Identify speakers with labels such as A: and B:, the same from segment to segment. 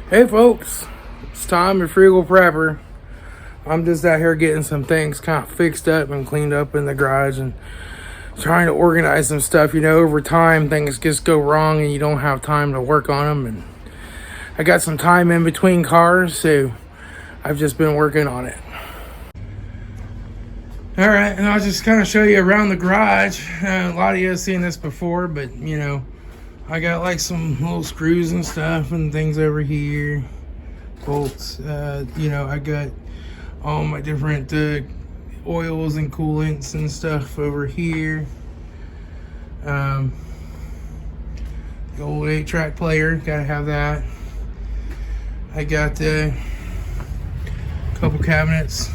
A: Hey folks, it's Tom, your Frugal Prepper. I'm just out here getting some things kind of fixed up and cleaned up in the garage and trying to organize some stuff. You know, over time things just go wrong and you don't have time to work on them. And I got some time in between cars, so I've just been working on it. Alright, and I'll just kind of show you around the garage. A lot of you have seen this before, but you know, I got like some little screws and stuff and things over here. Bolts. You know, I got all my different oils and coolants and stuff over here. The old 8-track player, gotta have that. I got a couple cabinets,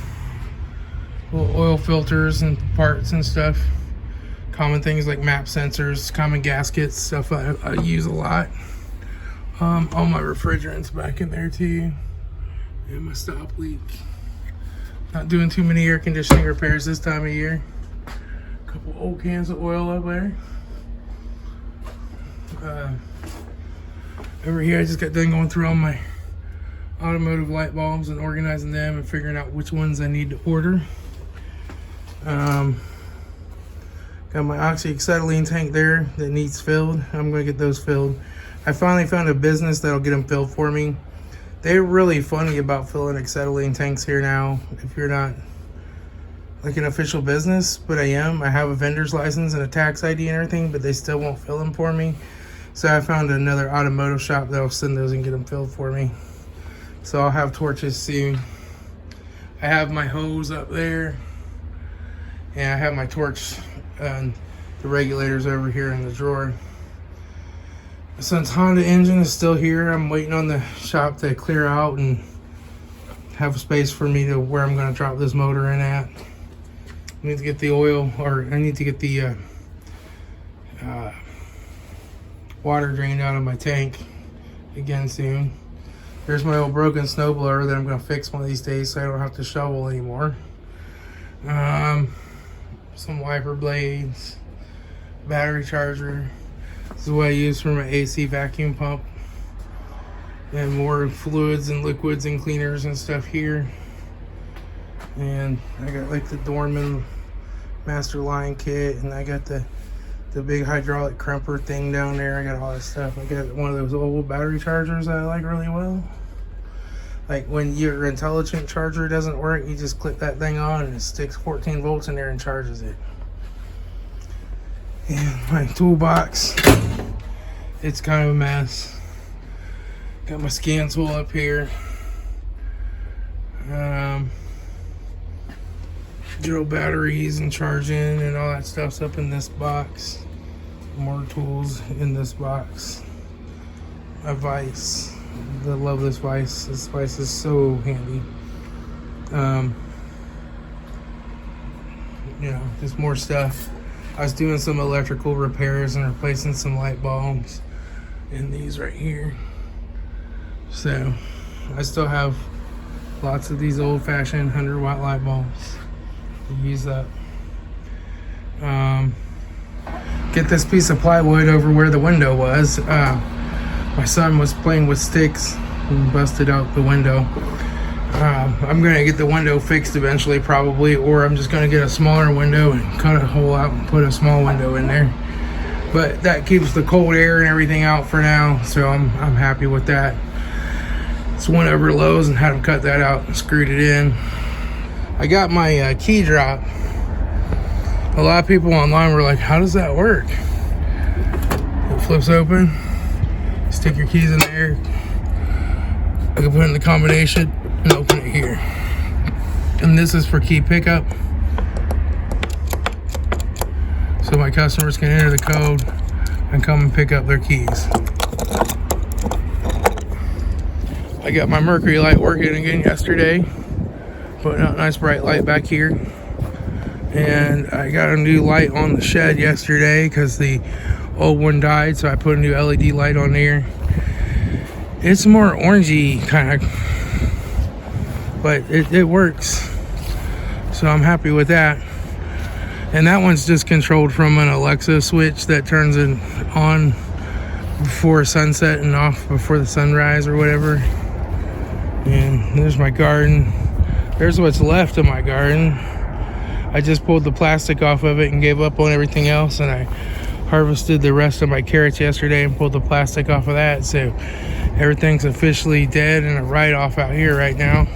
A: little oil filters and parts and stuff. Common things like map sensors, common gaskets, stuff I use a lot. All my refrigerants back in there too. And my stop leak. Not doing too many air conditioning repairs this time of year. A couple old cans of oil up there. Over here I just got done going through all my automotive light bulbs and organizing them and figuring out which ones I need to order. Got my oxyacetylene tank there that needs filled. I'm gonna get those filled. I finally found a business that'll get them filled for me. They're really funny about filling acetylene tanks here now. If you're not like an official business, but I am. I have a vendor's license and a tax ID and everything, but they still won't fill them for me. So I found another automotive shop that'll send those and get them filled for me. So I'll have torches soon. I have my hose up there, and I have my torch and the regulators over here in the drawer. My son's Honda engine is still here. I'm waiting on the shop to clear out and have a space for me to where I'm going to drop this motor in at. I need to get the oil, or I need to get the water drained out of my tank again soon. There's my old broken snowblower that I'm going to fix one of these days so I don't have to shovel anymore. Some wiper blades, battery charger. This is what I use for my AC vacuum pump. And more fluids and liquids and cleaners and stuff here. And I got like the Dorman Master Line kit, and I got the big hydraulic crumper thing down there. I got all that stuff. I got one of those old battery chargers that I like really well. Like when your intelligent charger doesn't work, you just click that thing on and it sticks 14 volts in there and charges it. And my toolbox, it's kind of a mess. Got my scan tool up here. Drill batteries and charging and all that stuff's up in this box. More tools in this box. A vise. I love this vise. This vise is so handy. You know, just more stuff. I was doing some electrical repairs and replacing some light bulbs in these right here. So I still have lots of these old-fashioned 100-watt light bulbs to use up. Get this piece of plywood over where the window was. My son was playing with sticks and busted out the window. I'm gonna get the window fixed eventually, probably, or I'm just gonna get a smaller window and cut a hole out and put a small window in there. But that keeps the cold air and everything out for now, so I'm happy with that. So went over to Lowe's and had them cut that out and screwed it in. I got my key drop. A lot of people online were like, how does that work? It flips open, stick your keys in there. I can put in the combination and open it here. And this is for key pickup. So my customers can enter the code and come and pick up their keys. I got my Mercury light working again yesterday. Putting out a nice bright light back here. And I got a new light on the shed yesterday because the old one died, so I put a new LED light on there. It's more orangey kind of, but it works. So I'm happy with that. And that one's just controlled from an Alexa switch that turns it on before sunset and off before the sunrise or whatever. And there's my garden. There's what's left of my garden. I just pulled the plastic off of it and gave up on everything else, and I harvested the rest of my carrots yesterday and pulled the plastic off of that. So everything's officially dead and a write-off out here right now.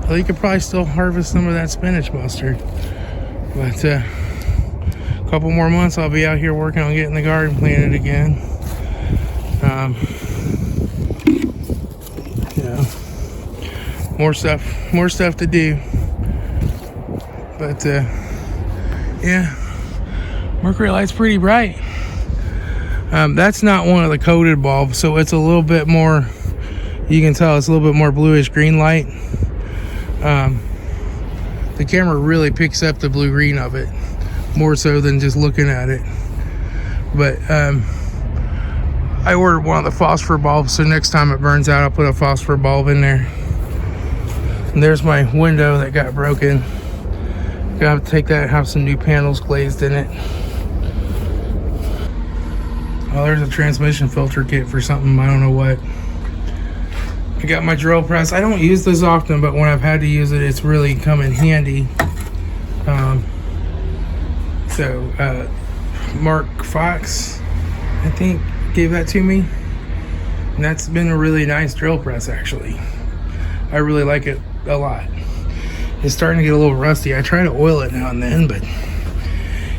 A: Well, you could probably still harvest some of that spinach mustard, but a couple more months I'll be out here working on getting the garden planted again. Yeah, more stuff to do, but yeah, Mercury light's pretty bright. That's not one of the coated bulbs, so it's a little bit more, you can tell it's a little bit more bluish green light. The camera really picks up the blue green of it more so than just looking at it. But I ordered one of the phosphor bulbs, so next time it burns out I'll put a phosphor bulb in there. And there's my window that got broken. Gotta take that and have some new panels glazed in it. Oh, there's a transmission filter kit for something, I don't know what. I got my drill press. I don't use this often, but when I've had to use it, it's really come in handy. Mark Fox, I think, gave that to me. And that's been a really nice drill press, actually. I really like it a lot. It's starting to get a little rusty. I try to oil it now and then, but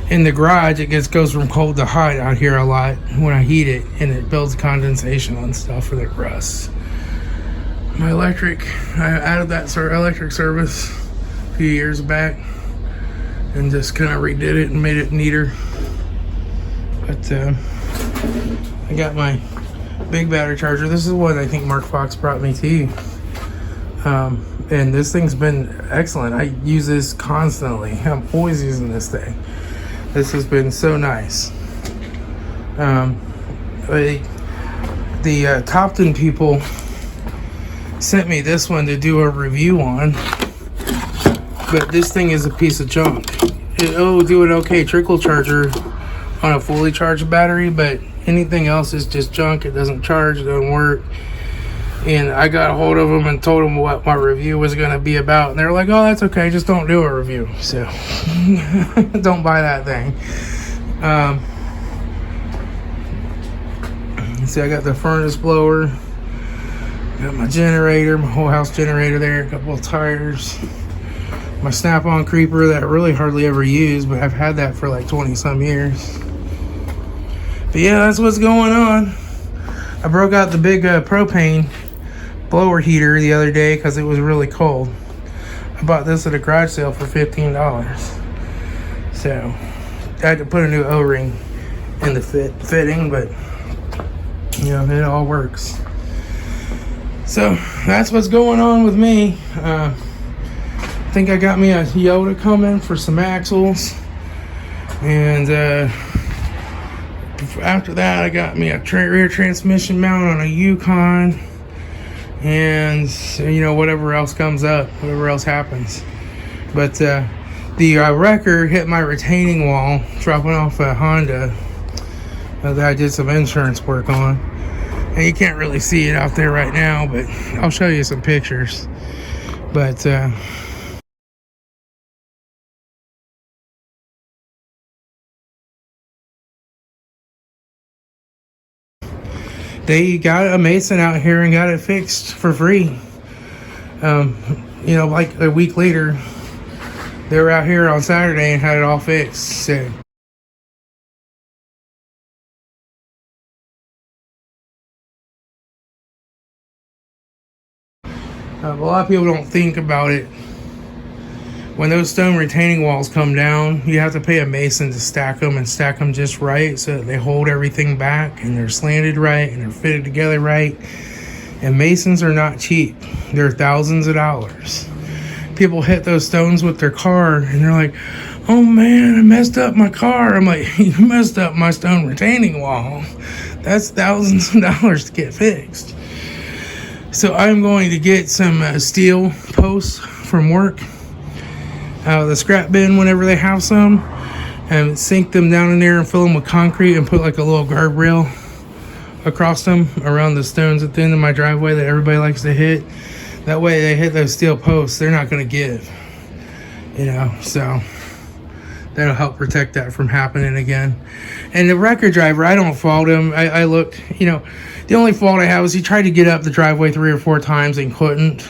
A: in the garage, it goes from cold to hot out here a lot when I heat it, and it builds condensation on stuff and it rusts. My electric, I added that electric service a few years back and just kind of redid it and made it neater. But I got my big battery charger. This is what I think Mark Fox brought me to you. And this thing's been excellent. I use this constantly. I'm always using this thing. This has been so nice. The Topton people sent me this one to do a review on, but this thing is a piece of junk. It'll do an okay trickle charger on a fully charged battery, but anything else is just junk. It doesn't charge, it doesn't work. And I got a hold of them and told them what my review was going to be about, and they're like, oh, that's okay, just don't do a review. So don't buy that thing. See, I got the furnace blower, got my generator, my whole house generator there, a couple of tires, my Snap-on creeper that I really hardly ever use, but I've had that for like 20 some years. But yeah, that's what's going on. I broke out the big propane blower heater the other day because it was really cold. I bought this at a garage sale for $15. So I had to put a new O-ring in the fitting, but you know, it all works. So that's what's going on with me. I think I got me a Yoda coming for some axles, and after that I got me a rear transmission mount on a Yukon, and you know, whatever else comes up, whatever else happens. But the wrecker hit my retaining wall dropping off a Honda that I did some insurance work on, and you can't really see it out there right now, but I'll show you some pictures. But they got a mason out here and got it fixed for free. You know, like a week later, they were out here on Saturday and had it all fixed. So a lot of people don't think about it. When those stone retaining walls come down, you have to pay a mason to stack them, and stack them just right so that they hold everything back and they're slanted right and they're fitted together right. And masons are not cheap. They're thousands of dollars. People hit those stones with their car and they're like, oh man, I messed up my car. I'm like, you messed up my stone retaining wall. That's thousands of dollars to get fixed. So I'm going to get some steel posts from work out of the scrap bin whenever they have some, and sink them down in there and fill them with concrete and put like a little guardrail across them around the stones at the end of my driveway that everybody likes to hit. That way they hit those steel posts, they're not going to give, you know, so that'll help protect that from happening again. And the record driver, I don't fault him. I looked, you know, the only fault I have is he tried to get up the driveway 3 or 4 times and couldn't.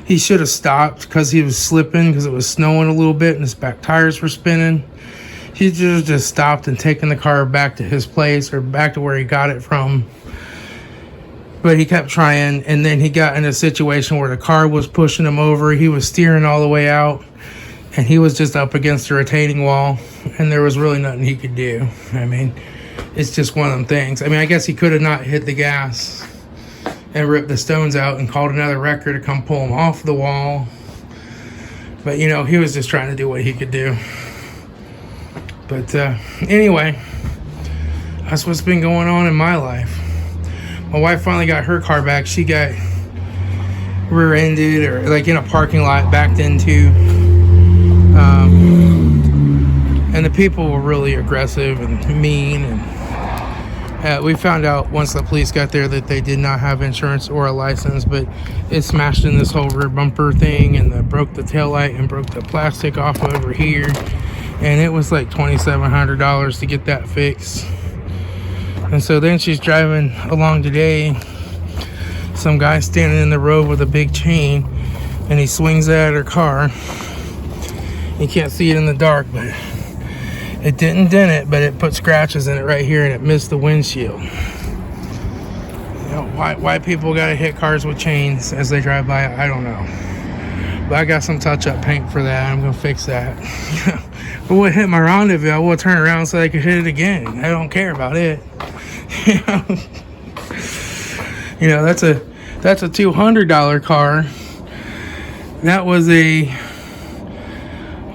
A: He should have stopped because he was slipping because it was snowing a little bit and his back tires were spinning. He just stopped and taken the car back to his place or back to where he got it from. But he kept trying, and then he got in a situation where the car was pushing him over. He was steering all the way out, and he was just up against a retaining wall, and there was really nothing he could do. I mean, it's just one of them things. I mean, I guess he could have not hit the gas and ripped the stones out and called another wrecker to come pull him off the wall. But, you know, he was just trying to do what he could do. But anyway, that's what's been going on in my life. My wife finally got her car back. She got rear-ended or like in a parking lot backed into. And the people were really aggressive and mean. And we found out once the police got there that they did not have insurance or a license, but it smashed in this whole rear bumper thing and broke the taillight and broke the plastic off over here. And it was like $2,700 to get that fixed. And so then she's driving along today. Some guy standing in the road with a big chain, and he swings that at her car. You can't see it in the dark, but it didn't dent it, but it put scratches in it right here, and it missed the windshield. You know, why people gotta hit cars with chains as they drive by, I don't know. But I got some touch-up paint for that. I'm gonna fix that. But what hit my rendezvous, I will turn around so I could hit it again. I don't care about it. You know, that's a $200 car. That was I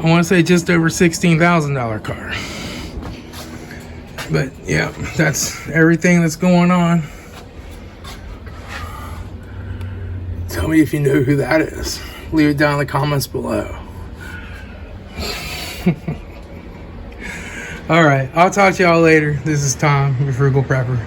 A: want to say just over $16,000 car. But yeah, that's everything that's going on. Tell me if you know who that is. Leave it down in the comments below. All right, I'll talk to y'all later. This is Tom, your Frugal Prepper.